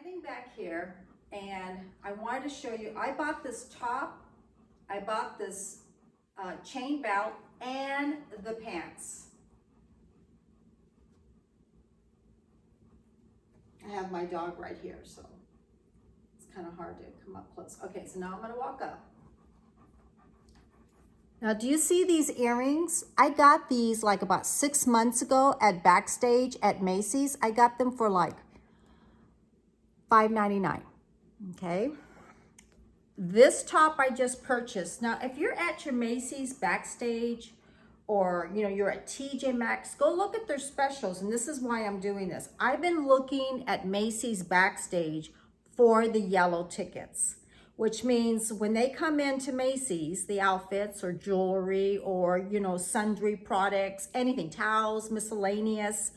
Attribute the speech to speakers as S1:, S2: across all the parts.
S1: Standing back here, and I wanted to show you, I bought this top, I bought this chain belt, and the pants. I have my dog right here, so it's kind of hard to come up close. Okay, so now I'm gonna walk up. Now, do you see these earrings? I got these like about 6 months ago at Backstage at Macy's. I got them for like $5.99, okay? This top I just purchased. Now, if you're at your Macy's Backstage or you're at TJ Maxx, go look at their specials, and this is why I'm doing this. I've been looking at Macy's Backstage for the yellow tickets, which means when they come into Macy's, the outfits or jewelry or, sundry products, anything, towels, miscellaneous,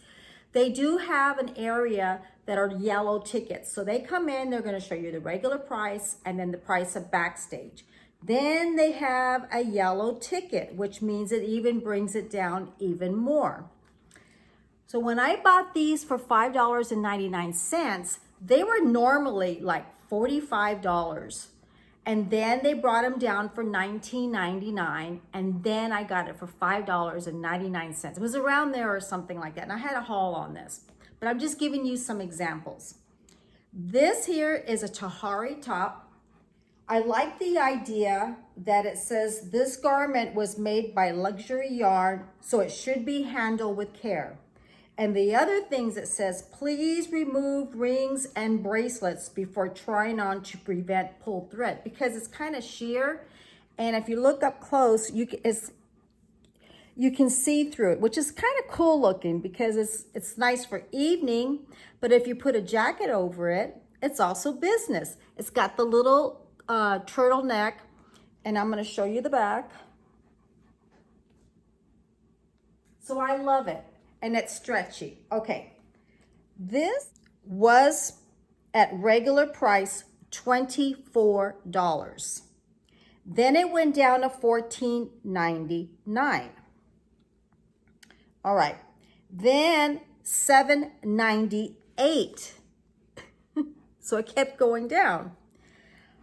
S1: they do have an area that are yellow tickets. So they come in, they're gonna show you the regular price and then the price of Backstage. Then they have a yellow ticket, which means it even brings it down even more. So when I bought these for $5.99, they were normally like $45. And then they brought them down for $19.99, and then I got it for $5.99. It was around there or something like that, and I had a haul on this, but I'm just giving you some examples. This here is a Tahari top. I like the idea that it says this garment was made by luxury yarn, so it should be handled with care. And the other things it says, please remove rings and bracelets before trying on to prevent pulled thread, because it's kind of sheer. And if you look up close, you can see through it, which is kind of cool looking because it's nice for evening. But if you put a jacket over it, it's also business. It's got the little turtleneck, and I'm going to show you the back. So I love it. And it's stretchy. Okay, this was at regular price $24. Then it went down to $14.99. All right, then $7.98. So it kept going down.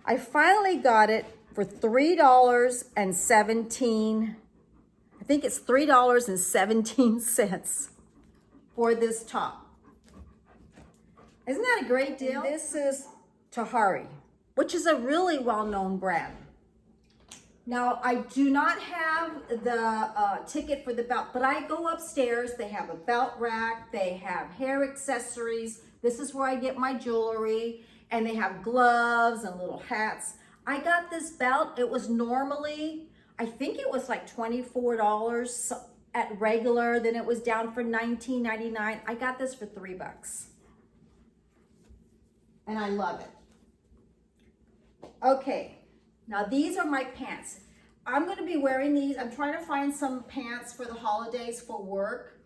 S1: I finally got it for $3.17. I think it's $3.17 for this top. Isn't that a great deal? And this is Tahari, which is a really well-known brand. Now, I do not have the ticket for the belt, but I go upstairs. They have a belt rack. They have hair accessories. This is where I get my jewelry. And they have gloves and little hats. I got this belt. It was normally, I think it was like $24 at regular, then it was down for $19.99. I got this for $3. And I love it. Okay, now these are my pants. I'm gonna be wearing these. I'm trying to find some pants for the holidays for work.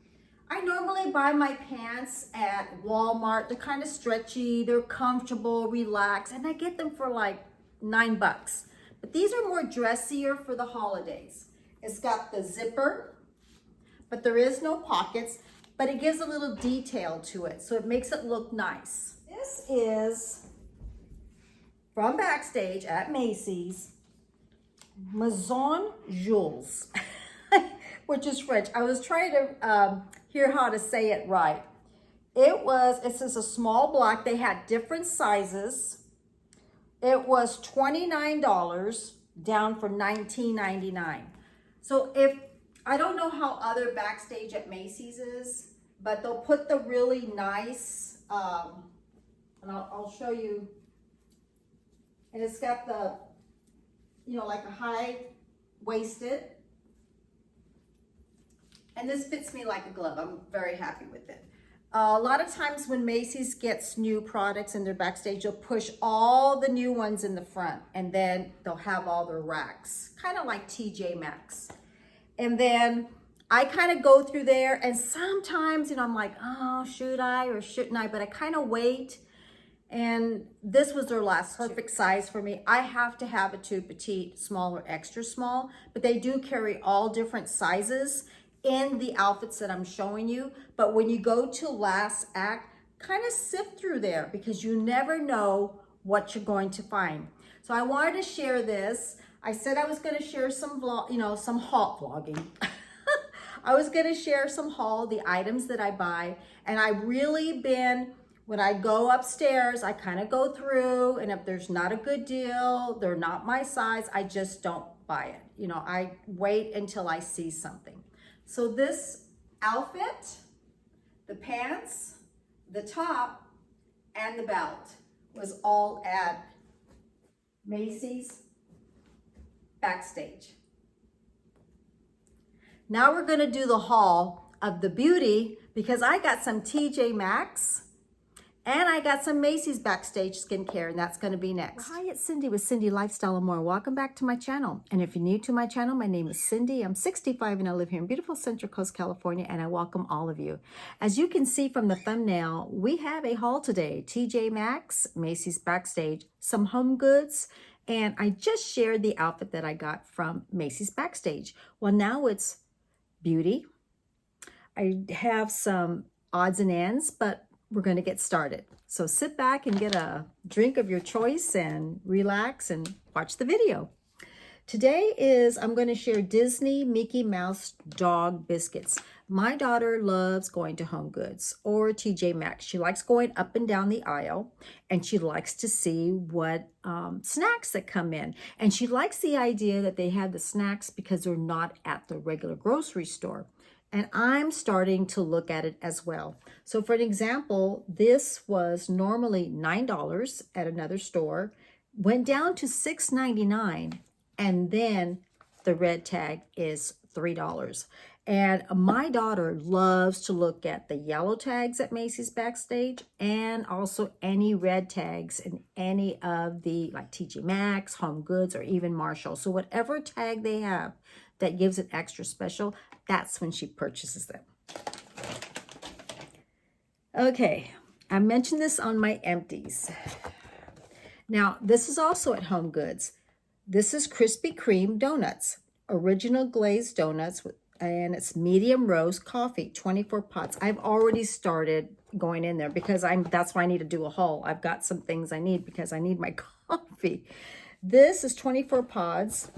S1: I normally buy my pants at Walmart. They're kind of stretchy, they're comfortable, relaxed, and I get them for like $9. But these are more dressier for the holidays. It's got the zipper, but there is no pockets, but it gives a little detail to it, so it makes it look nice. This is from Backstage at Macy's, Masion Jules, which is French. I was trying to hear how to say it right. It says a small block. They had different sizes. It was $29 down from $19.99. So I don't know how other Backstage at Macy's is, but they'll put the really nice, and I'll show you. And it's got the, like a high-waisted. And this fits me like a glove. I'm very happy with it. A lot of times when Macy's gets new products in their Backstage, they'll push all the new ones in the front, and then they'll have all their racks, kind of like TJ Maxx. And then I kind of go through there, and sometimes, I'm like, oh, should I or shouldn't I? But I kind of wait, and this was their last perfect size for me. I have to have a too petite, small, or extra small, but they do carry all different sizes in the outfits that I'm showing you. But when you go to last act, kind of sift through there because you never know what you're going to find. So I wanted to share this. I said I was going to share some vlog, some haul vlogging. I was going to share some haul, the items that I buy. And I've really been, when I go upstairs, I kind of go through, and if there's not a good deal, they're not my size, I just don't buy it. I wait until I see something. So this outfit, the pants, the top, and the belt was all at Macy's Backstage. Now we're going to do the haul of the beauty because I got some TJ Maxx and I got some Macy's Backstage skincare, and that's going to be next. Hi, it's Cindy with Cindy Lifestyle and More. Welcome back to my channel. And if you're new to my channel, my name is Cindy. I'm 65 and I live here in beautiful Central Coast, California, and I welcome all of you. As you can see from the thumbnail, we have a haul today. TJ Maxx, Macy's Backstage, some home goods, and I just shared the outfit that I got from Macy's Backstage. Well, now it's beauty. I have some odds and ends, but we're going to get started. So sit back and get a drink of your choice and relax and watch the video. Today I'm going to share Disney Mickey Mouse dog biscuits. My daughter loves going to Home Goods or TJ Maxx. She likes going up and down the aisle, and she likes to see what snacks that come in. And she likes the idea that they have the snacks because they're not at the regular grocery store. And I'm starting to look at it as well. So for an example, this was normally $9 at another store, went down to $6.99, and then the red tag is $3. And my daughter loves to look at the yellow tags at Macy's Backstage and also any red tags in any of the like TJ Maxx, Home Goods, or even Marshall. So whatever tag they have that gives it extra special, that's when she purchases them. Okay, I mentioned this on my empties. Now, this is also at Home Goods. This is Krispy Kreme donuts, original glazed donuts, and it's medium roast coffee, 24 pots. I've already started going in there because that's why I need to do a haul. I've got some things I need because I need my coffee. This is 24 pods,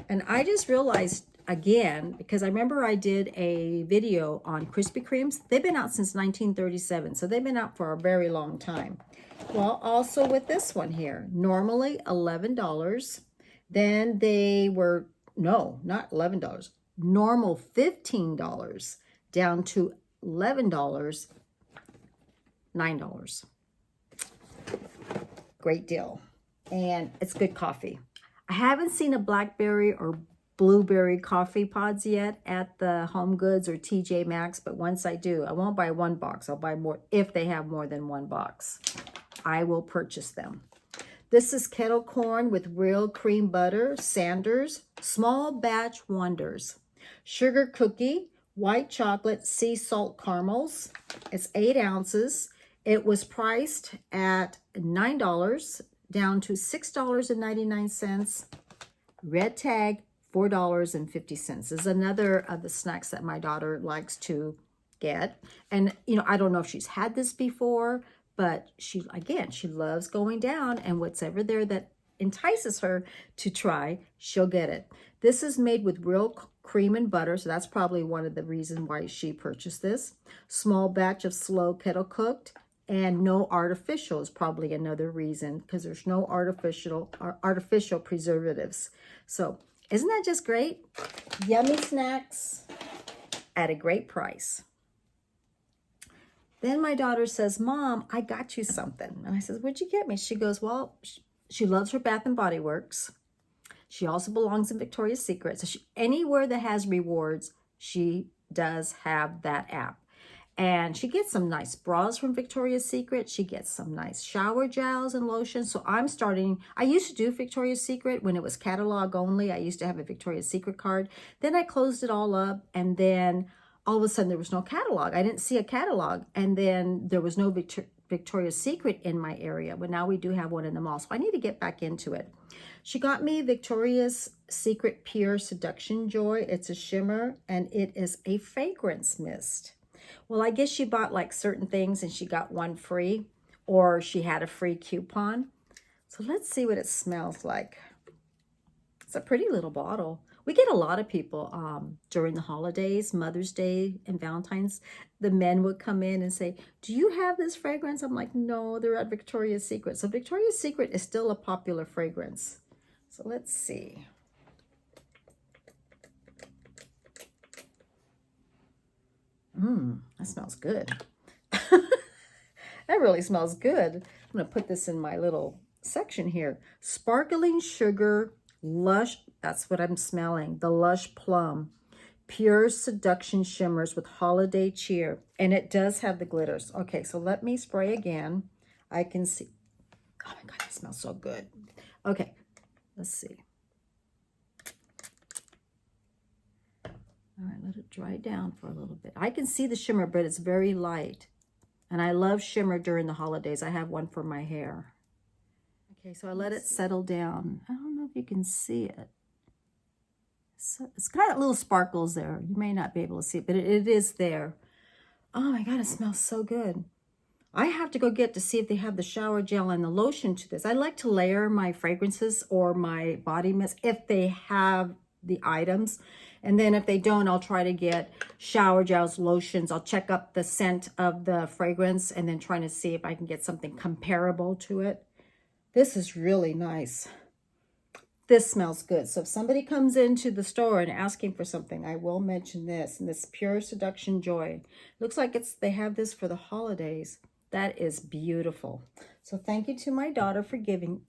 S1: and I just realized again, because I remember I did a video on Krispy Kremes. They've been out since 1937, so they've been out for a very long time. Well, also with this one here, normally $11. Then they were, no, not $11, normal $15, down to $11, $9. Great deal. And it's good coffee. I haven't seen a blackberry or blueberry coffee pods yet at the Home Goods or TJ Maxx, but once I do, I won't buy one box. I'll buy more if they have more than one box. I will purchase them. This is kettle corn with real cream butter, Sanders, small batch wonders, sugar cookie, white chocolate, sea salt caramels. It's 8 ounces. It was priced at $9, down to $6.99. Red tag, $4.50. This is another of the snacks that my daughter likes to get. And, I don't know if she's had this before, but she loves going down, and whatever there that entices her to try, she'll get it. This is made with real cream and butter, so that's probably one of the reasons why she purchased this. Small batch of slow kettle cooked, and no artificial is probably another reason, because there's no artificial preservatives. So isn't that just great? Yummy snacks at a great price. Then my daughter says, Mom, I got you something. And I says, what'd you get me? She goes, well, she loves her Bath & Body Works. She also belongs in Victoria's Secret. So anywhere that has rewards, she does have that app. And she gets some nice bras from Victoria's Secret. She gets some nice shower gels and lotions. So I used to do Victoria's Secret when it was catalog only. I used to have a Victoria's Secret card. Then I closed it all up, and then all of a sudden there was no catalog. I didn't see a catalog, and then there was no Victoria's Secret in my area. But now we do have one in the mall, so I need to get back into it. She got me Victoria's Secret Pure Seduction Joy. It's a shimmer, and it is a fragrance mist. Well, I guess she bought like certain things and she got one free, or she had a free coupon. So let's see what it smells like. It's a pretty little bottle. We get a lot of people during the holidays, Mother's Day and Valentine's. The men would come in and say, do you have this fragrance? I'm like, no, they're at Victoria's Secret. So Victoria's Secret is still a popular fragrance. So let's see. That smells good. That really smells good. I'm going to put this in my little section here. Sparkling Sugar Lush, that's what I'm smelling. The Lush Plum. Pure Seduction Shimmers with Holiday Cheer. And it does have the glitters. Okay, so let me spray again. I can see. Oh my God, it smells so good. Okay, let's see. All right, let it dry down for a little bit. I can see the shimmer, but it's very light. And I love shimmer during the holidays. I have one for my hair. Okay, so I let it settle down. I don't know if you can see it. So it's got little sparkles there. You may not be able to see it, but it is there. Oh my God, it smells so good. I have to go get to see if they have the shower gel and the lotion to this. I like to layer my fragrances or my body mist if they have the items. And then if they don't, I'll try to get shower gels, lotions. I'll check up the scent of the fragrance and then trying to see if I can get something comparable to it. This is really nice. This smells good. So if somebody comes into the store and asking for something, I will mention this. And this Pure Seduction Joy. Looks like they have this for the holidays. That is beautiful. So thank you to my daughter for getting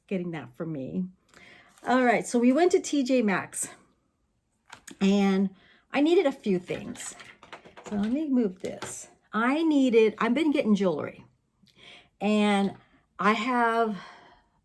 S1: that for me. All right, so we went to TJ Maxx. And I needed a few things. So let me move this. I've been getting jewelry. And I have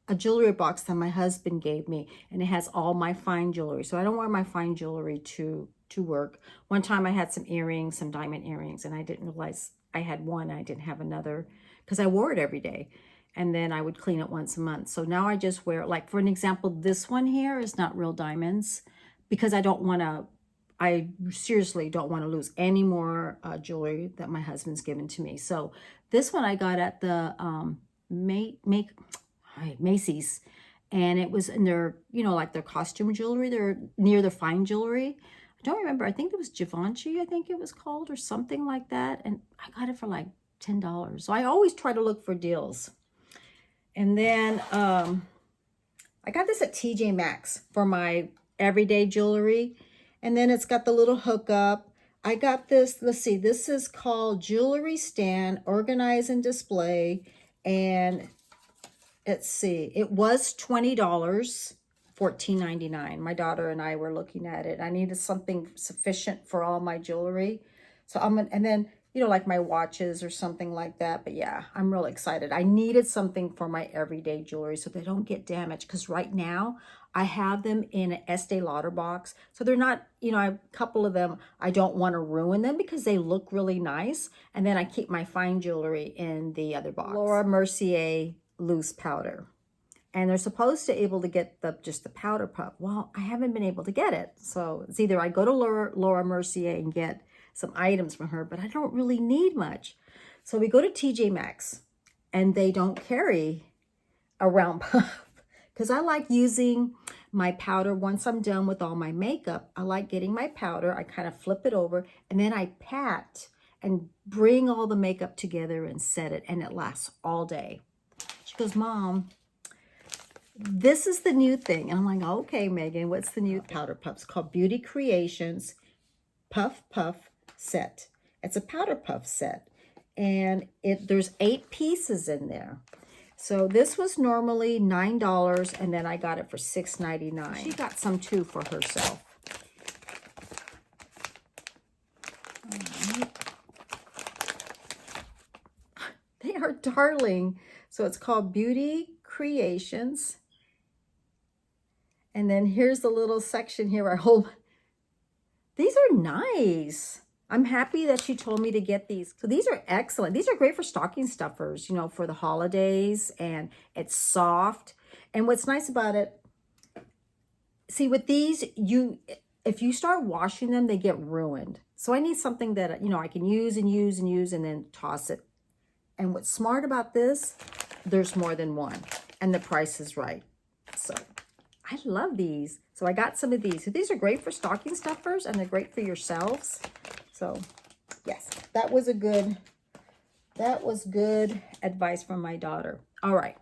S1: a jewelry box that my husband gave me. And it has all my fine jewelry. So I don't wear my fine jewelry to work. One time I had some earrings, some diamond earrings. And I didn't realize I had one. I didn't have another. Because I wore it every day. And then I would clean it once a month. So now I just wear, like for an example, this one here is not real diamonds. Because I seriously don't want to lose any more jewelry that my husband's given to me. So this one I got at the Macy's, and it was in their, like their costume jewelry. They're near the fine jewelry. I don't remember. I think it was Givenchy, I think it was called, or something like that. And I got it for like $10. So I always try to look for deals. And then I got this at TJ Maxx for my everyday jewelry. And then it's got the little hookup. I got this, let's see, this is called Jewelry Stand, Organize and Display. And let's see, it was $20, $14.99. My daughter and I were looking at it. I needed something sufficient for all my jewelry. So and then, like my watches or something like that. But yeah, I'm real excited. I needed something for my everyday jewelry so they don't get damaged. Because right now, I have them in an Estee Lauder box. So they're not, a couple of them, I don't want to ruin them because they look really nice. And then I keep my fine jewelry in the other box. Laura Mercier loose powder. And they're supposed to be able to get just the powder puff. Well, I haven't been able to get it. So it's either I go to Laura Mercier and get some items from her, but I don't really need much. So we go to TJ Maxx and they don't carry a round puff. Because I like using my powder once I'm done with all my makeup. I like getting my powder. I kind of flip it over and then I pat and bring all the makeup together and set it. And it lasts all day. She goes, Mom, this is the new thing. And I'm like, okay, Megan, what's the new powder puff? It's called Beauty Creations Puff Puff Set. It's a powder puff set. And there's 8 pieces in there. So this was normally $9, and then I got it for $6.99. She got some too for herself. They are darling. So it's called Beauty Creations. And then here's the little section here where I hold. These are nice. I'm happy that she told me to get these. So these are excellent. These are great for stocking stuffers, for the holidays, and it's soft. And what's nice about it, see with these, if you start washing them, they get ruined. So I need something that, you know, I can use and use and use and then toss it. And what's smart about this, there's more than one and the price is right. So I love these. So I got some of these. So these are great for stocking stuffers and they're great for yourselves. So yes, that was good advice from my daughter. All right.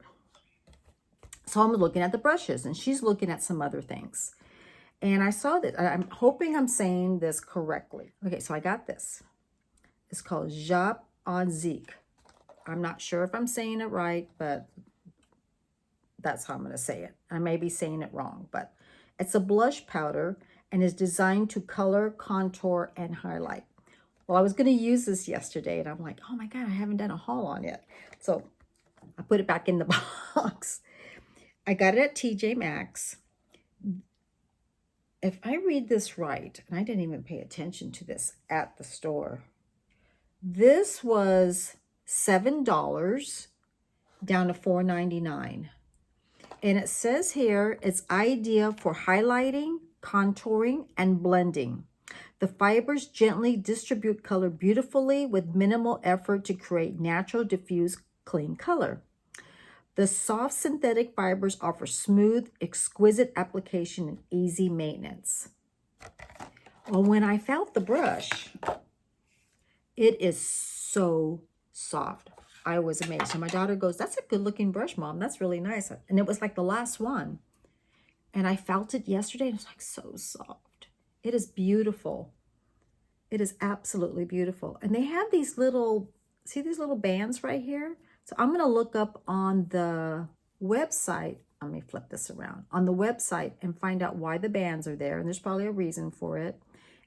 S1: So I'm looking at the brushes and she's looking at some other things. And I saw that. I'm hoping I'm saying this correctly. Okay, so I got this. It's called jules. I'm not sure if I'm saying it right, but that's how I'm going to say it. I may be saying it wrong, but it's a blush powder and is designed to color, contour, and highlight. Well, I was going to use this yesterday, and I'm like, oh my God, I haven't done a haul on it. So I put it back in the box. I got it at TJ Maxx. If I read this right, and I didn't even pay attention to this at the store, this was $7 down to $4.99. And it says here, it's ideal for highlighting, contouring, and blending. The fibers gently distribute color beautifully with minimal effort to create natural, diffuse, clean color. The soft synthetic fibers offer smooth, exquisite application and easy maintenance. Well, when I felt the brush, it is so soft. I was amazed. So my daughter goes, that's a good looking brush, Mom. That's really nice. And it was like the last one. And I felt it yesterday and it's like so soft. It is beautiful. It is absolutely beautiful. And they have these little, see these little bands right here? So I'm going to look up on the website. Let me flip this around. On the website and find out why the bands are there. And there's probably a reason for it.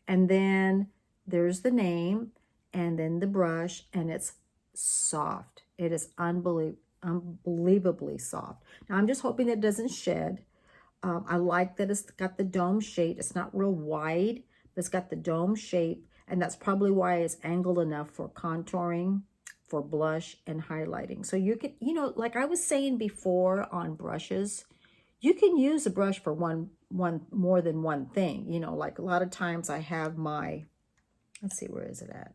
S1: And then there's the name and then the brush. And it's soft. It is unbelievably soft. Now I'm just hoping that it doesn't shed. I like that it's got the dome shape. It's not real wide, but it's got the dome shape. And that's probably why it's angled enough for contouring, for blush, and highlighting. So you can, you know, like I was saying before on brushes, you can use a brush for one more than one thing. You know, like a lot of times I have my, let's see, where is it at?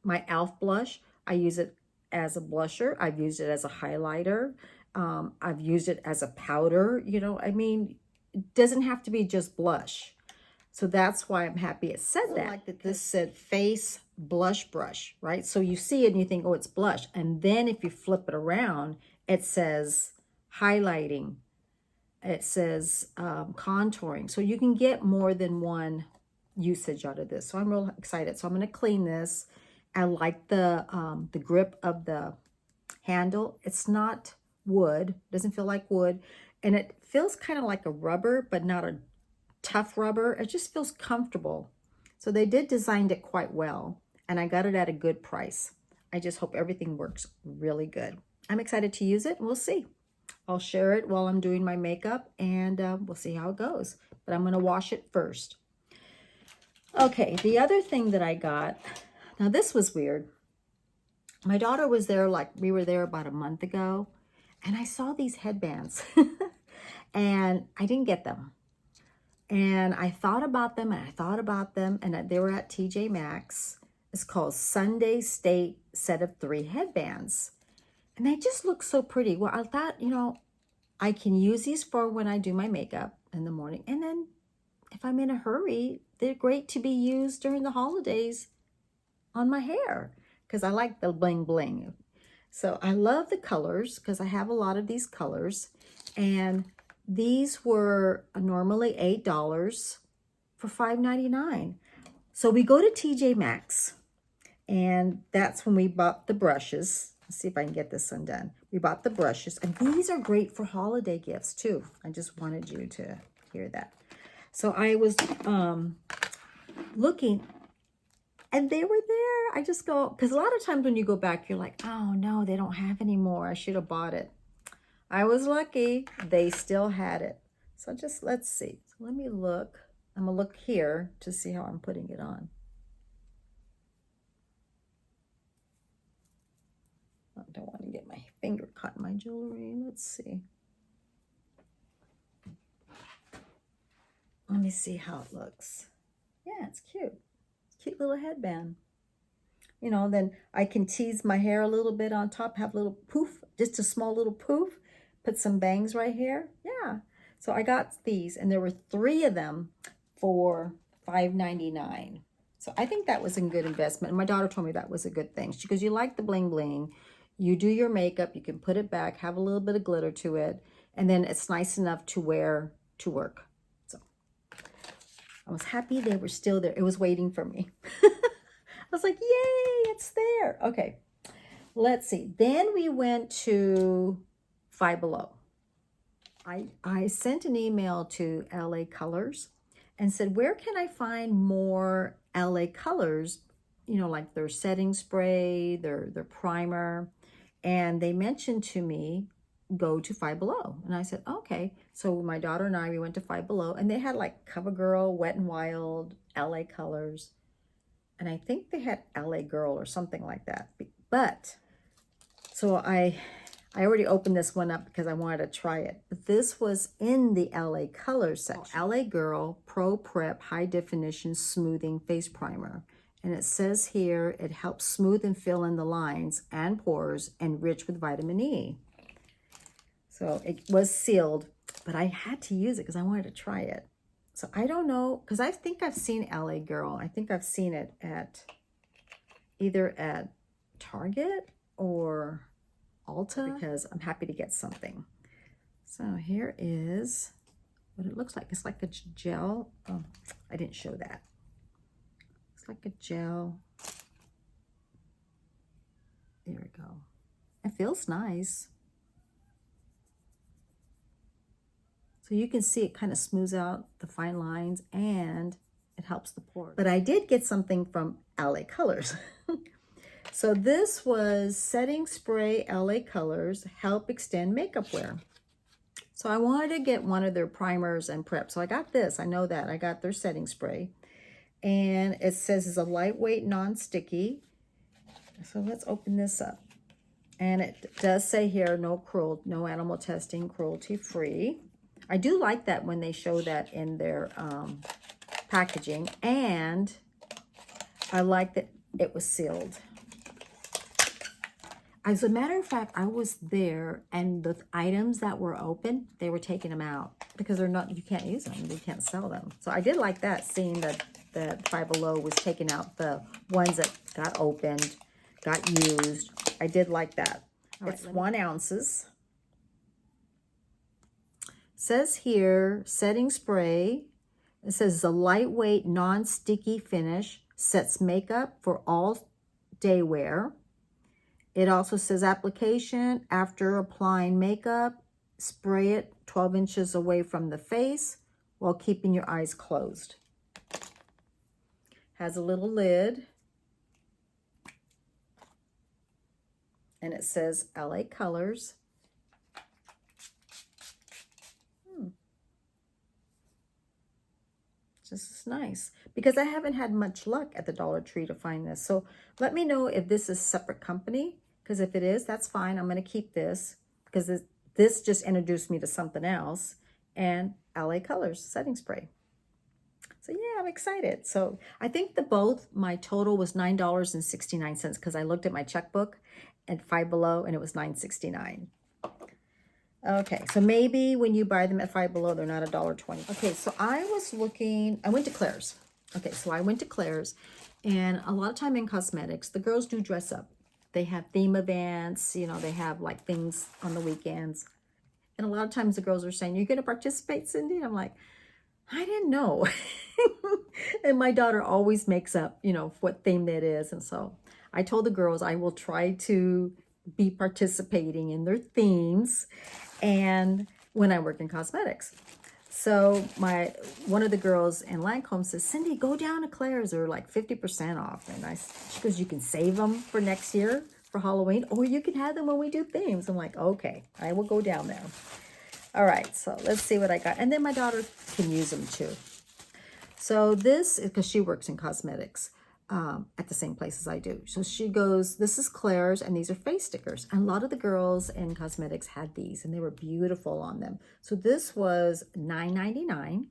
S1: My e.l.f. blush. I use it as a blusher. I've used it as a highlighter. I've used it as a powder. You know, I mean, it doesn't have to be just blush. So that's why I'm happy it said that. I like that this said face blush brush, right? So you see it and you think, oh, it's blush. And then if you flip it around, it says highlighting. It says contouring. So you can get more than one usage out of this. So I'm real excited. So I'm going to clean this. I like the grip of the handle. It's not wood. It doesn't feel like wood. And it feels kind of like a rubber, but not a tough rubber. It just feels comfortable. So they did design it quite well. And I got it at a good price. I just hope everything works really good. I'm excited to use it. We'll see. I'll share it while I'm doing my makeup and we'll see how it goes. But I'm going to wash it first. Okay, the other thing that I got, now this was weird. My daughter was there, like we were there about a month ago, and I saw these headbands and I didn't get them. And I thought about them and I thought about them and they were at TJ Maxx. It's called Sunday State Set of 3 Headbands. And they just look so pretty. Well, I thought, you know, I can use these for when I do my makeup in the morning. And then if I'm in a hurry, they're great to be used during the holidays on my hair because I like the bling bling. So I love the colors because I have a lot of these colors. And these were normally $8 for $5.99. So we go to TJ Maxx and that's when we bought the brushes. Let's see if I can get this undone. We bought the brushes and these are great for holiday gifts too. I just wanted you to hear that. So I was looking and they were there. I just go, because a lot of times when you go back, you're like, oh no, they don't have any more. I should have bought it. I was lucky. They still had it. So just, let's see. So let me look. I'm going to look here to see how I'm putting it on. I don't want to get my finger caught in my jewelry. Let's see. Let me see how it looks. Yeah, it's cute. It's cute little headband. You know, then I can tease my hair a little bit on top, have a little poof, just a small little poof, put some bangs right here. Yeah. So I got these, and there were 3 of them for $5.99. So I think that was a good investment. And my daughter told me that was a good thing. She goes, you like the bling bling. You do your makeup, you can put it back, have a little bit of glitter to it, and then it's nice enough to wear to work. So I was happy they were still there. It was waiting for me. I was like, yay, it's there. Okay, let's see. Then we went to Five Below. I sent an email to LA Colors and said, where can I find more LA Colors? You know, like their setting spray, their primer. And they mentioned to me, go to Five Below. And I said, okay. So my daughter and I, we went to Five Below, and they had like CoverGirl, Wet n Wild, LA Colors. And I think they had LA Girl or something like that. But, so I already opened this one up because I wanted to try it. But this was in the LA Colors section. LA Girl Pro Prep High Definition Smoothing Face Primer. And it says here, it helps smooth and fill in the lines and pores, and rich with vitamin E. So it was sealed, but I had to use it because I wanted to try it. So I don't know, because I think I've seen LA Girl. I think I've seen it at either at Target or Ulta, because I'm happy to get something. So here is what it looks like. It's like a gel. Oh, I didn't show that. It's like a gel. There we go. It feels nice. So you can see it kind of smooths out the fine lines, and it helps the pores. But I did get something from LA Colors. So this was Setting Spray LA Colors Help Extend Makeup Wear. So I wanted to get one of their primers and prep. So I got this. I know that. I got their setting spray. And it says it's a lightweight, non-sticky. So let's open this up. And it does say here, no animal testing, cruelty-free. I do like that when they show that in their packaging. And I like that it was sealed. As a matter of fact, I was there, and the items that were open, they were taking them out because they're not, you can't use them, you can't sell them. So I did like that, seeing that Five Below was taking out the ones that got opened, got used. I did like that. It's 1 ounces. Says here, setting spray. It says it's a lightweight, non-sticky finish, sets makeup for all day wear. It also says application after applying makeup, spray it 12 inches away from the face while keeping your eyes closed. Has a little lid. And it says LA Colors. This is nice because I haven't had much luck at the Dollar Tree to find this. So let me know if this is a separate company, because if it is, that's fine. I'm going to keep this because this just introduced me to something else. And LA Colors setting spray. So yeah, I'm excited. So I think my total was $9.69 because I looked at my checkbook at Five Below and it was $9.69. Okay, so maybe when you buy them at Five Below, they're not $1.20. Okay, so I went to Claire's. Okay, so I went to Claire's, and a lot of time in cosmetics, the girls do dress up. They have theme events, you know, they have like things on the weekends. And a lot of times the girls are saying, you're going to participate, Cindy? And I'm like, I didn't know. And my daughter always makes up, you know, what theme that is. And so I told the girls I will try to be participating in their themes and when I work in cosmetics. So one of the girls in Lancome says, Cindy, go down to Claire's, they're like 50% off. And she goes, you can save them for next year for Halloween, or you can have them when we do themes. I'm like, okay, I will go down there. All right, so let's see what I got. And then my daughter can use them too. So this is because she works in cosmetics at the same place as I do. So she goes, this is Claire's, and these are face stickers. And a lot of the girls in cosmetics had these, and they were beautiful on them. So this was $9.99.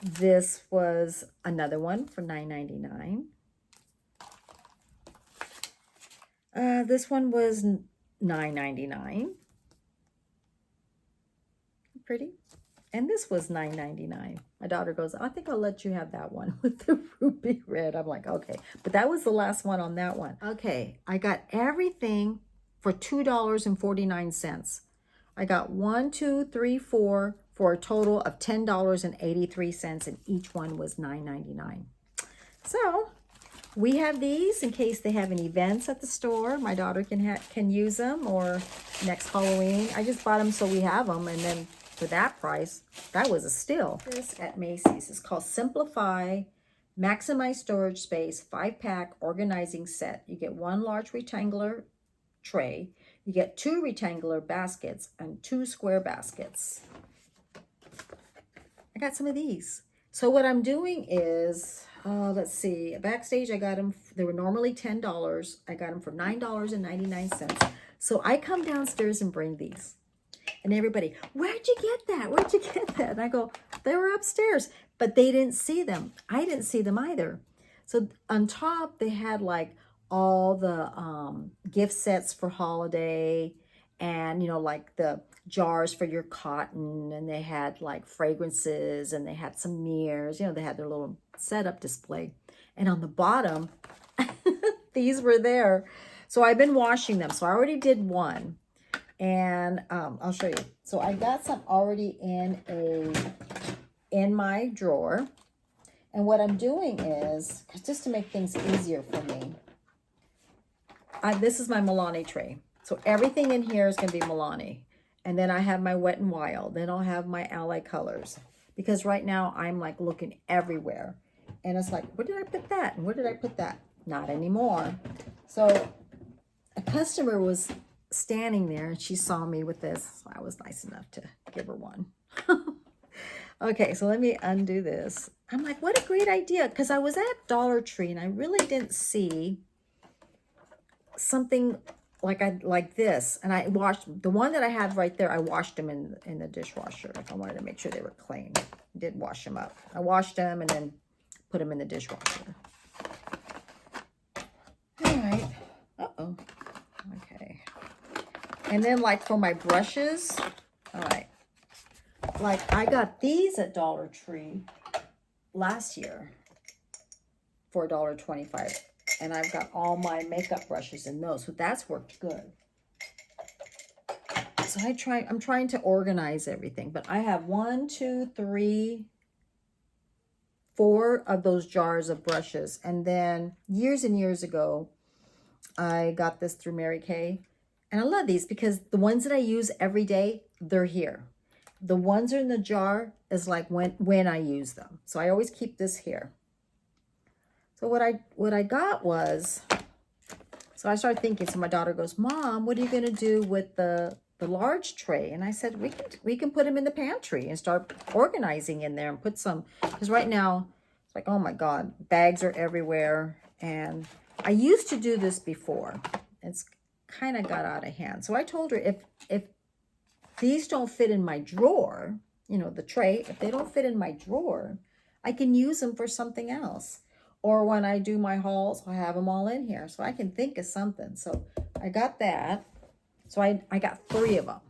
S1: This was another one for $9.99. This one was $9.99. Pretty. And this was $9.99. My daughter goes, I think I'll let you have that one with the ruby red. I'm like, okay. But that was the last one on that one. Okay, I got everything for $2.49. I got 1, 2, 3, 4 for a total of $10.83, and each one was $9.99. So we have these in case they have any events at the store. My daughter can use them, or next Halloween. I just bought them so we have them, and then for that price, that was a steal. This at Macy's is called Simplify Maximize Storage Space 5-pack Organizing Set. You get 1 large rectangular tray. You get 2 rectangular baskets and 2 square baskets. I got some of these. So what I'm doing is, let's see, Backstage, I got them, they were normally $10. I got them for $9.99. So I come downstairs and bring these. And everybody, where'd you get that? Where'd you get that? And I go, they were upstairs. But they didn't see them. I didn't see them either. So on top, they had like all the gift sets for holiday, and, you know, like the jars for your cotton, and they had like fragrances, and they had some mirrors. You know, they had their little setup display. And on the bottom, these were there. So I've been washing them. So I already did one. And I'll show you. So I got some already in my drawer. And what I'm doing is, just to make things easier for me, this is my Milani tray. So everything in here is going to be Milani. And then I have my Wet n Wild. Then I'll have my Ally Colors. Because right now I'm like looking everywhere. And it's like, where did I put that? And where did I put that? Not anymore. So a customer was standing there, and she saw me with this. So I was nice enough to give her one. Okay, so let me undo this. I'm like, what a great idea, because I was at Dollar Tree and I really didn't see something like this. And I washed the one that I had right there. I washed them in the dishwasher. If I wanted to make sure they were clean, I did wash them up. I washed them and then put them in the dishwasher. All right. Uh-oh. Okay. And then like for my brushes, all right, like I got these at Dollar Tree last year for $1.25. And I've got all my makeup brushes in those. So that's worked good. So I'm trying to organize everything. But I have 1, 2, 3, 4 of those jars of brushes. And then years and years ago, I got this through Mary Kay. And I love these because the ones that I use every day, they're here. The ones that are in the jar is like when I use them. So I always keep this here. So what I got was, so I started thinking, so my daughter goes, Mom, what are you going to do with the large tray? And I said, we can put them in the pantry and start organizing in there and put some, because right now, it's like, oh my God, bags are everywhere. And I used to do this before. It's kind of got out of hand. So I told her, if these don't fit in my drawer, you know, the tray, if they don't fit in my drawer, I can use them for something else. Or when I do my hauls, I have them all in here. So I can think of something. So I got that. So I got 3 of them.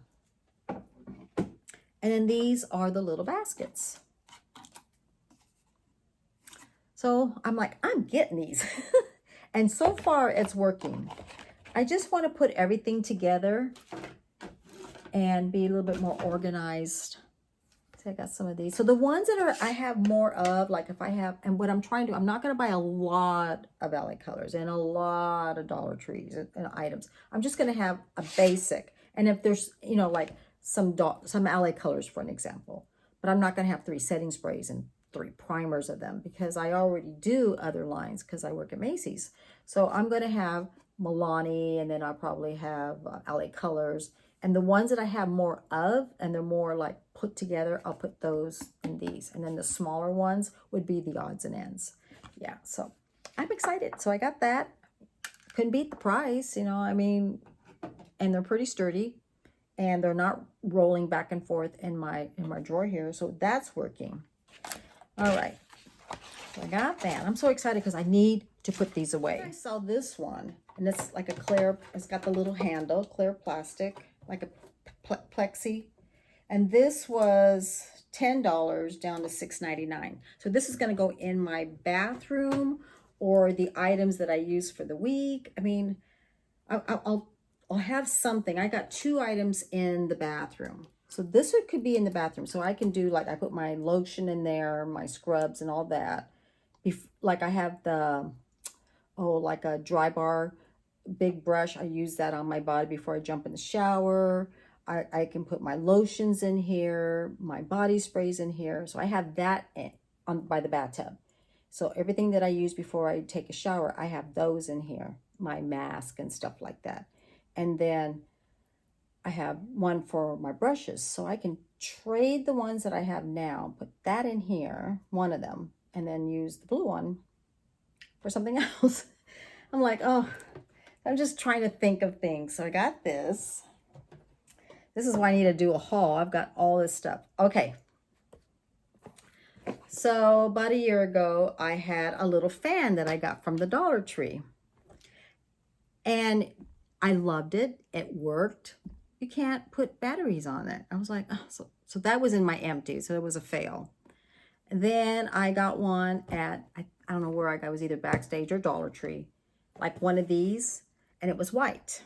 S1: And then these are the little baskets. So I'm like, I'm getting these. And so far it's working. I just want to put everything together and be a little bit more organized. So I got some of these. So the ones that I have more of, like if I have, and what I'm trying to, I'm not going to buy a lot of LA Colors and a lot of Dollar Trees and items. I'm just going to have a basic. And if there's, you know, like some LA Colors, for an example, but I'm not going to have 3 setting sprays and 3 primers of them because I already do other lines because I work at Macy's. So I'm going to have Milani, and then I'll probably have LA Colors. And the ones that I have more of, and they're more like put together, I'll put those in these. And then the smaller ones would be the odds and ends. Yeah, so I'm excited. So I got that. Couldn't beat the price, you know, I mean, and they're pretty sturdy. And they're not rolling back and forth in my drawer here. So that's working. All right. So I got that. I'm so excited because I need to put these away. I saw this one, and it's like a clear, it's got the little handle, clear plastic, like a plexi. And this was $10 down to $6.99. So this is going to go in my bathroom or the items that I use for the week. I mean, I'll have something. I got 2 items in the bathroom. So this could be in the bathroom. So I can do, like, I put my lotion in there, my scrubs and all that. Like I have the, like a dry bar, big brush. I use that on my body before I jump in the shower. I can put my lotions in here, my body sprays in here. So I have that by the bathtub. So everything that I use before I take a shower, I have those in here, my mask and stuff like that. And then I have one for my brushes. So I can trade the ones that I have now, put that in here, one of them, and then use the blue one for something else. I'm like, oh, I'm just trying to think of things. So I got this. This is why I need to do a haul. I've got all this stuff. Okay. So about a year ago, I had a little fan that I got from the Dollar Tree. And I loved it. It worked. You can't put batteries on it. I was like, oh, so that was in my empty. So it was a fail. And then I got one at, I don't know where I got. It was either Backstage or Dollar Tree. Like one of these. And it was white.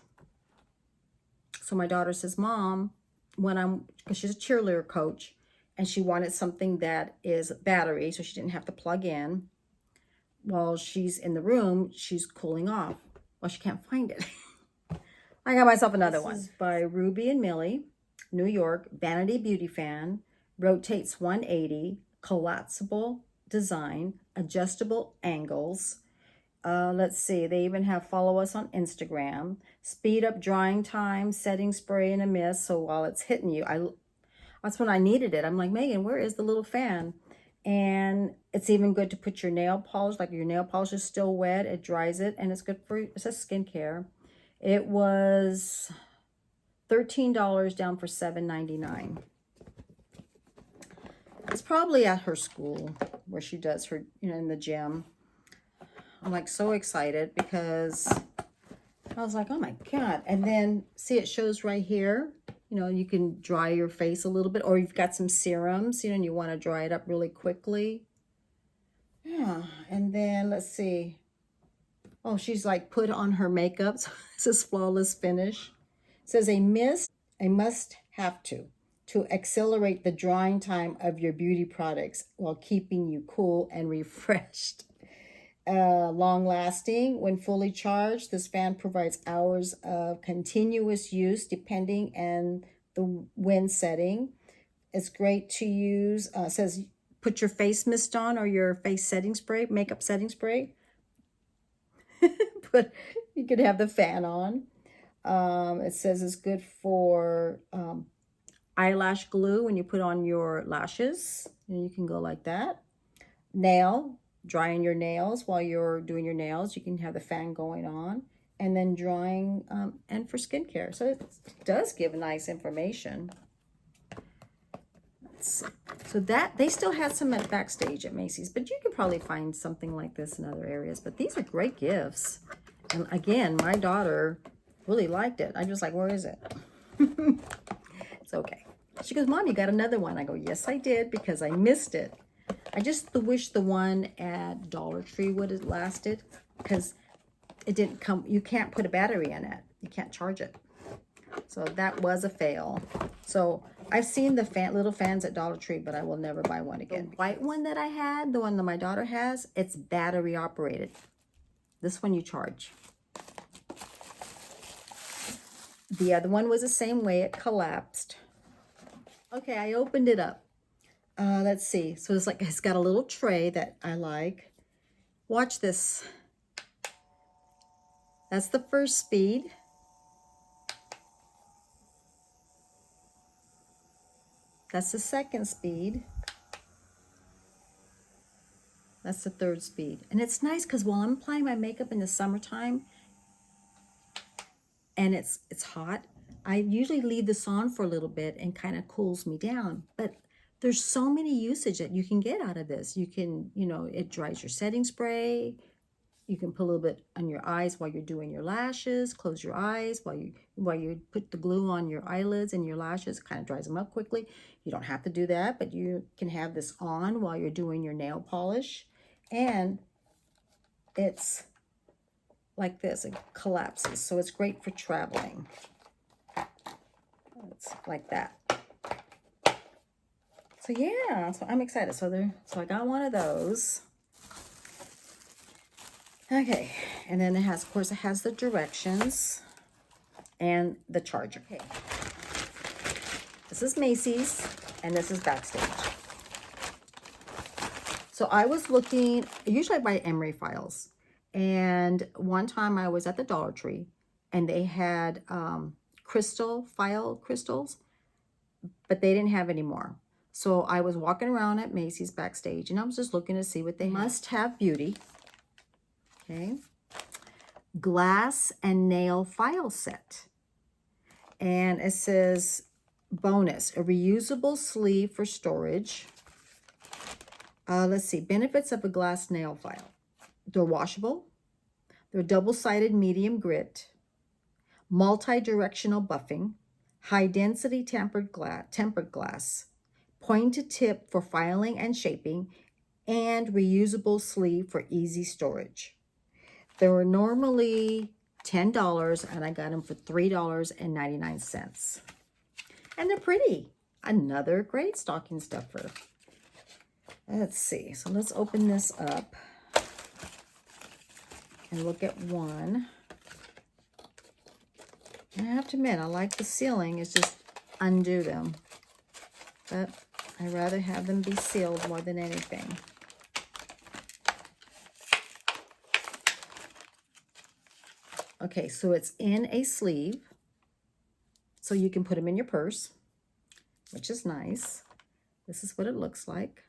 S1: So my daughter says, Mom, because she's a cheerleader coach, and she wanted something that is battery, so she didn't have to plug in. While she's in the room, she's cooling off. Well, she can't find it. I got myself another one. This is by Ruby and Millie, New York, Vanity Beauty Fan, rotates 180, collapsible design, adjustable angles. Let's see, they even have follow us on Instagram. Speed up drying time, setting spray in a mist. So while it's hitting you, that's when I needed it. I'm like, Megan, where is the little fan? And it's even good to put your nail polish, like your nail polish is still wet. It dries it, and it's good for, it says skincare. It was $13 down for $7.99. It's probably at her school where she does her, in the gym. I'm like so excited because I was like, oh my God. And then see, it shows right here, you can dry your face a little bit, or you've got some serums, and you want to dry it up really quickly. Yeah. And then let's see. Oh, she's like put on her makeup. So this is Flawless Finish. It says a must have to accelerate the drying time of your beauty products while keeping you cool and refreshed. Long lasting. When fully charged, this fan provides hours of continuous use depending on the wind setting. It's great to use. It says put your face mist on or your face setting spray, makeup setting spray. But you could have the fan on. It says it's good for eyelash glue when you put on your lashes. And you can go like that. Drying your nails while you're doing your nails. You can have the fan going on. And then drying and for skincare. So it does give nice information. So that, they still had some at Backstage at Macy's. But you could probably find something like this in other areas. But these are great gifts. And again, my daughter really liked it. I'm just like, where is it? It's okay. She goes, Mom, you got another one. I go, yes, I did, because I missed it. I just wish the one at Dollar Tree would have lasted, because it didn't come, you can't put a battery in it. You can't charge it. So that was a fail. So I've seen the little fans at Dollar Tree, but I will never buy one again. The white one that I had, the one that my daughter has, it's battery operated. This one you charge. The other one was the same way. It collapsed. Okay, I opened it up. Let's see. So it's got a little tray that I like. Watch this. That's the first speed. That's the second speed. That's the third speed. And it's nice because while I'm applying my makeup in the summertime and it's hot, I usually leave this on for a little bit and kind of cools me down. But There's so many usage that you can get out of this. You can, you know, it dries your setting spray. You can put a little bit on your eyes while you're doing your lashes. Close your eyes while you put the glue on your eyelids and your lashes. It kind of dries them up quickly. You don't have to do that, but you can have this on while you're doing your nail polish. And it's like this. It collapses. So it's great for traveling. It's like that. So yeah, so I'm excited. So I got one of those. Okay, and then it has, of course, it has the directions and the charger. Okay, this is Macy's and this is Backstage. So I was looking, usually I buy emery files, and one time I was at the Dollar Tree and they had crystal file crystals, but they didn't have any more. So I was walking around at Macy's Backstage and I was just looking to see what they must have beauty. Okay, glass and nail file set. And it says bonus, a reusable sleeve for storage. Let's see, benefits of a glass nail file. They're washable. They're double-sided medium grit, multi-directional buffing, high-density tempered glass, pointed tip for filing and shaping, and reusable sleeve for easy storage. They were normally $10 and I got them for $3.99. And they're pretty. Another great stocking stuffer. Let's see. So let's open this up and look at one. And I have to admit, I like the sealing. It's just undo them. But I'd rather have them be sealed more than anything. Okay, so it's in a sleeve, so you can put them in your purse, which is nice. This is what it looks like.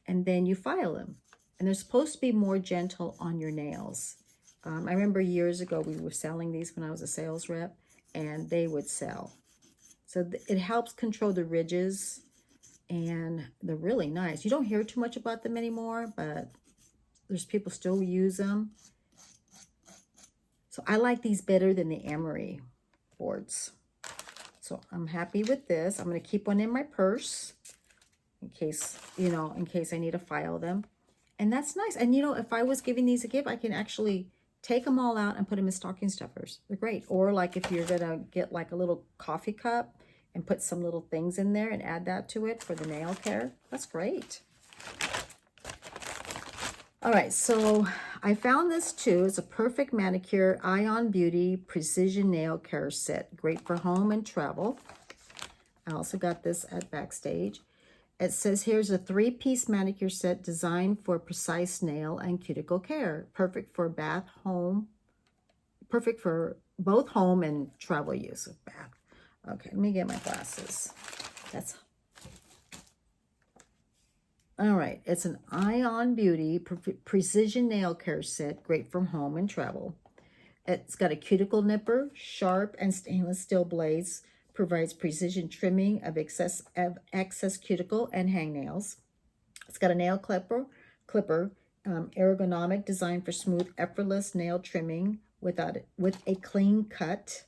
S1: And then you file them. And they're supposed to be more gentle on your nails. I remember years ago we were selling these when I was a sales rep, and they would sell. So it helps control the ridges, and they're really nice. You don't hear too much about them anymore, but there's people still use them. So I like these better than the emery boards. So I'm happy with this. I'm going to keep one in my purse in case, you know, in case I need to file them. And that's nice. And, you know, if I was giving these a gift, I can actually take them all out and put them in stocking stuffers. They're great. Or like if you're going to get like a little coffee cup and put some little things in there and add that to it for the nail care. That's great. All right, so I found this too. It's a perfect manicure Ion Beauty Precision Nail Care Set. Great for home and travel. I also got this at Backstage. It says here's a 3-piece manicure set designed for precise nail and cuticle care. Perfect for bath, home. Perfect for both home and travel use of bath. Okay, let me get my glasses. That's all right, it's an Ion Beauty Precision Nail Care Set, great from home and travel. It's got a cuticle nipper, sharp and stainless steel blades, provides precision trimming of excess cuticle and hangnails. It's got a nail clipper, ergonomic, designed for smooth, effortless nail trimming with a clean cut.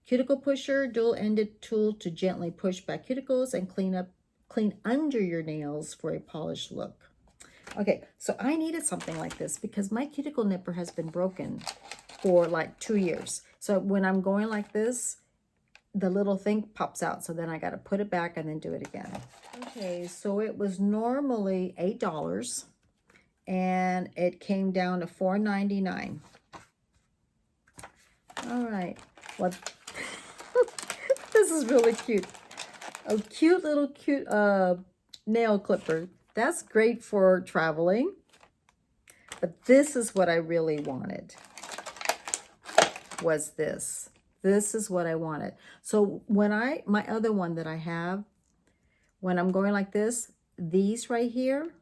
S1: Cuticle pusher, dual-ended tool to gently push back cuticles and clean under your nails for a polished look. Okay, so I needed something like this because my cuticle nipper has been broken for like 2 years. So when I'm going like this, the little thing pops out. So then I got to put it back and then do it again. Okay, so it was normally $8 and it came down to $4.99. All right, well, this is really cute. A cute little nail clipper. That's great for traveling. But this is what I really wanted. Was this. This is what I wanted. So when my other one that I have, when I'm going like this, these right here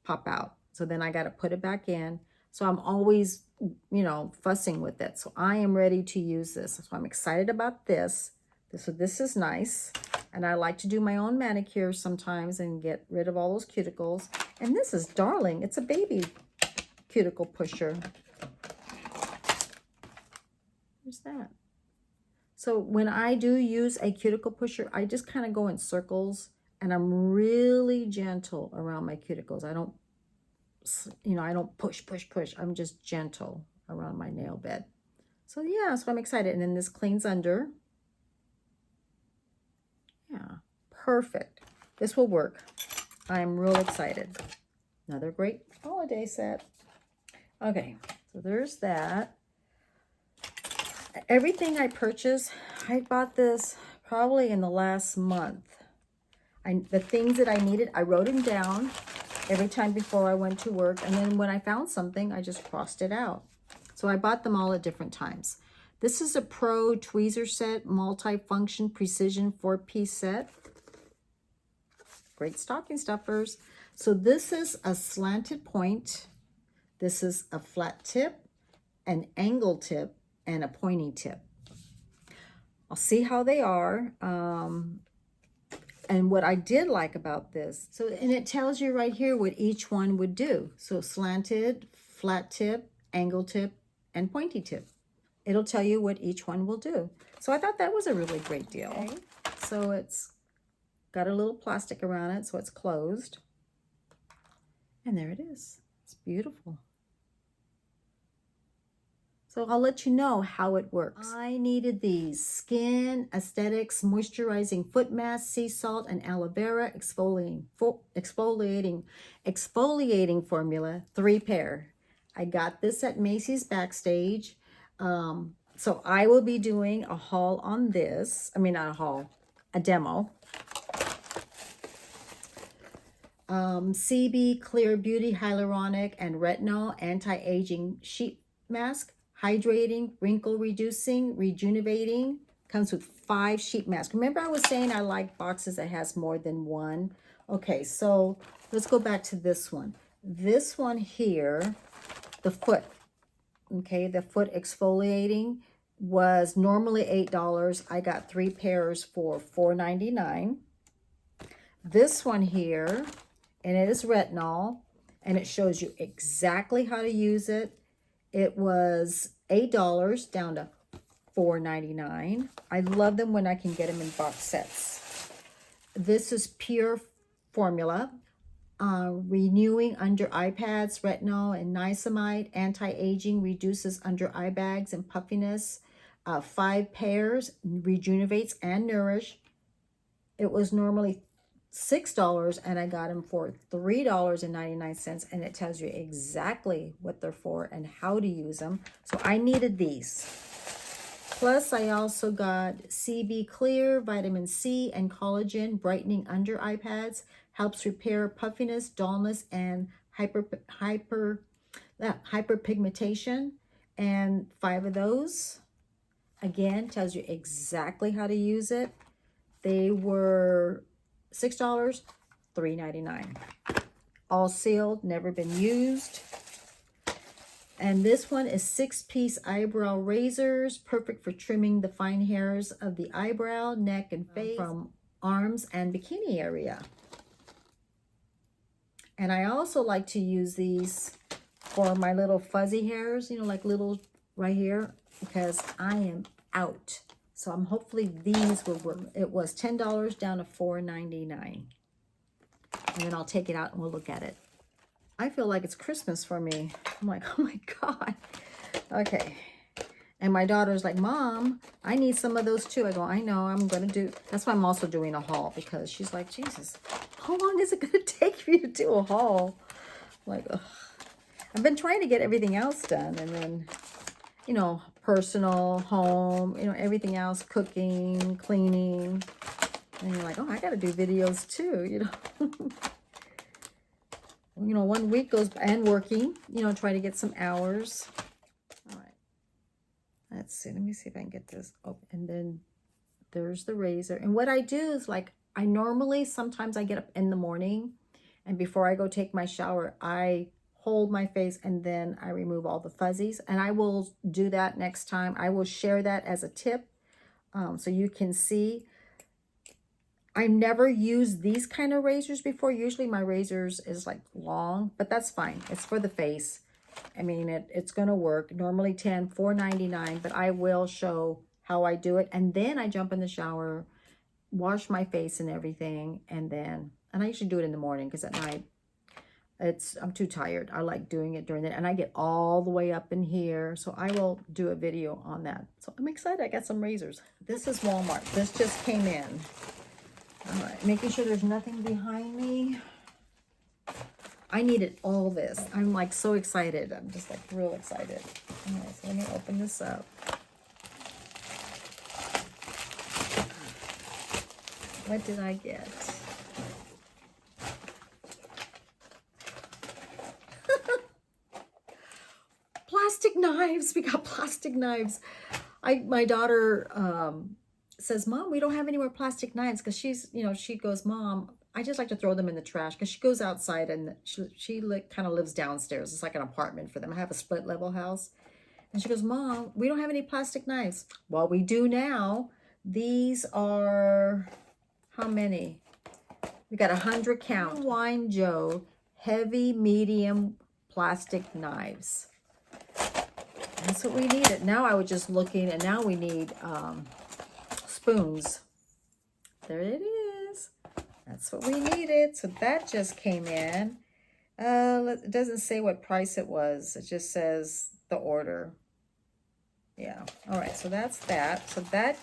S1: pop out. So then I got to put it back in. So I'm always, you know, fussing with it. So I am ready to use this. So I'm excited about this So this is nice. And I like to do my own manicure sometimes and get rid of all those cuticles. And this is darling. It's a baby cuticle pusher. Where's that? So when I do use a cuticle pusher, I just kind of go in circles and I'm really gentle around my cuticles. I don't, you know, I don't push. I'm just gentle around my nail bed. So yeah, so I'm excited. And then this cleans under. Yeah, perfect. This will work. I'm real excited. Another great holiday set. Okay, so there's that. Everything I purchased, I bought this probably in the last month. The things that I needed, I wrote them down every time before I went to work. And then when I found something, I just crossed it out. So I bought them all at different times. This is a Pro Tweezer Set Multi-Function Precision 4-piece set. Great stocking stuffers. So this is a slanted point. This is a flat tip, an angle tip, and a pointy tip. I'll see how they are. And what I did like about this, and it tells you right here what each one would do. So slanted, flat tip, angle tip, and pointy tip. It'll tell you what each one will do. So I thought that was a really great deal. Okay. So it's got a little plastic around it, so it's closed. And there it is. It's beautiful. So I'll let you know how it works. I needed these Skin Asthetics Moisturizing Foot Mask, Sea Salt, and Aloe Vera exfoliating formula, 3 pair. I got this at Macy's Backstage. So I will be doing a haul on this. I mean, not a haul, a demo. CB Clear Beauty Hyaluronic and Retinol Anti-Aging Sheet Mask. Hydrating, wrinkle reducing, rejuvenating. Comes with 5 sheet masks. Remember I was saying I like boxes that has more than one? Okay, so let's go back to this one. This one here, the foot, okay, the foot exfoliating was normally $8. I got 3 pairs for $4.99. This one here, and it is retinol, and it shows you exactly how to use it. It was $8 down to $4.99. I love them when I can get them in box sets. This is pure formula. Renewing under eye pads, retinol and niacinamide. Anti-aging, reduces under eye bags and puffiness. 5 pairs, rejuvenates and nourish. It was normally $6 and I got them for $3.99, and it tells you exactly what they're for and how to use them. So I needed these. Plus I also got CB Clear, vitamin C, and collagen brightening under eye pads. Helps repair puffiness, dullness, and hyperpigmentation. And 5 of those. Again, tells you exactly how to use it. They were $6, $3.99. All sealed, never been used. And this one is 6-piece eyebrow razors, perfect for trimming the fine hairs of the eyebrow, neck, and face from arms and bikini area. And I also like to use these for my little fuzzy hairs, you know, like little right here, because I am out. So hopefully these will work. It was $10 down to $4.99. And then I'll take it out and we'll look at it. I feel like it's Christmas for me. I'm like, oh my God. Okay. And my daughter's like, Mom, I need some of those too. I go, I know, I'm going to do. That's why I'm also doing a haul, because she's like, Jesus, how long is it going to take for you to do a haul? I'm like, ugh. I've been trying to get everything else done. And then, you know, personal, home, you know, everything else, cooking, cleaning. And you're like, oh, I got to do videos too, you know. You know, 1 week goes, and working, you know, try to get some hours. All right. Let's see. Let me see if I can get this open. And then there's the razor. And what I do is, like, I normally, sometimes I get up in the morning, and before I go take my shower, I hold my face and then I remove all the fuzzies. And I will do that next time. I will share that as a tip so you can see. I never used these kind of razors before. Usually my razors is like long, but that's fine. It's for the face. I mean, it's going to work. Normally $4.99, but I will show how I do it. And then I jump in the shower, wash my face and everything. And I usually do it in the morning because at night, I'm too tired. I like doing it during the, and I get all the way up in here. So I will do a video on that. So I'm excited. I got some razors. This is Walmart. This just came in. All right, making sure there's nothing behind me. I needed all this. I'm like so excited. I'm just like real excited. All right, so let me open this up. What did I get? Plastic knives. We got plastic knives. My daughter says, Mom, we don't have any more plastic knives, because she's, she goes, Mom, I just like to throw them in the trash, because she goes outside and she kind of lives downstairs. It's like an apartment for them. I have a split level house. And she goes, Mom, we don't have any plastic knives. Well, we do now. These are, how many? We got 100 count. Wine Joe heavy medium plastic knives. That's what we needed. Now I was just looking, and now we need spoons. There it is. That's what we needed. So that just came in. It doesn't say what price it was. It just says the order. Yeah. All right. So that's that. So that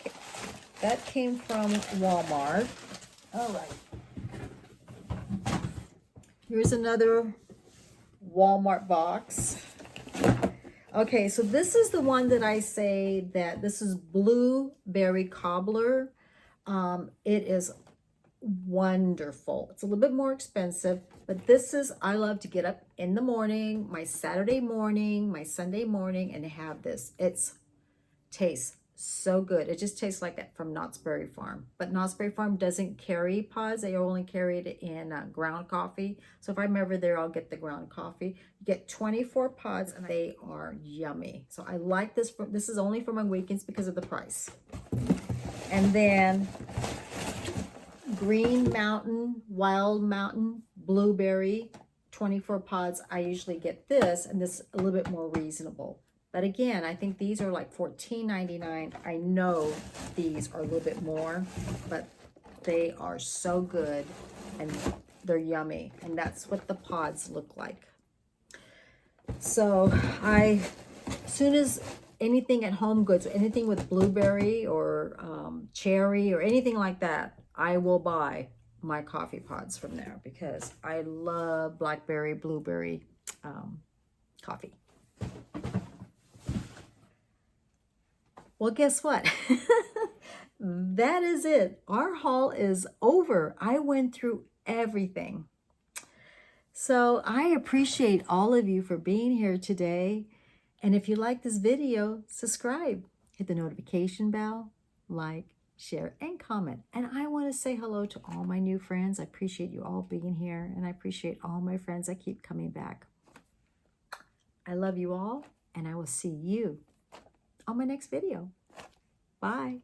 S1: came from Walmart. All right. Here's another Walmart box. Okay, so this is the one that I say that this is blueberry cobbler. It is wonderful. It's a little bit more expensive, but this is, I love to get up in the morning, my Saturday morning, my Sunday morning, and have this. Tastes so good. It just tastes like that from Knott's Berry Farm. But Knott's Berry Farm doesn't carry pods. They only carry it in ground coffee. So if I'm ever there, I'll get the ground coffee. You get 24 pods, and they are yummy. So I like this. This is only for my weekends because of the price. And then Green Mountain, Wild Mountain, Blueberry, 24 pods. I usually get this, and this is a little bit more reasonable. But again, I think these are like $14.99. I know these are a little bit more, but they are so good and they're yummy. And that's what the pods look like. So as soon as anything at Home Goods, anything with blueberry or cherry or anything like that, I will buy my coffee pods from there, because I love blackberry, blueberry coffee. Well, guess what? That is it. Our haul is over. I went through everything. So I appreciate all of you for being here today. And if you like this video, subscribe, hit the notification bell, like, share, and comment. And I want to say hello to all my new friends. I appreciate you all being here, and I appreciate all my friends that keep coming back. I love you all, and I will see you on my next video. Bye.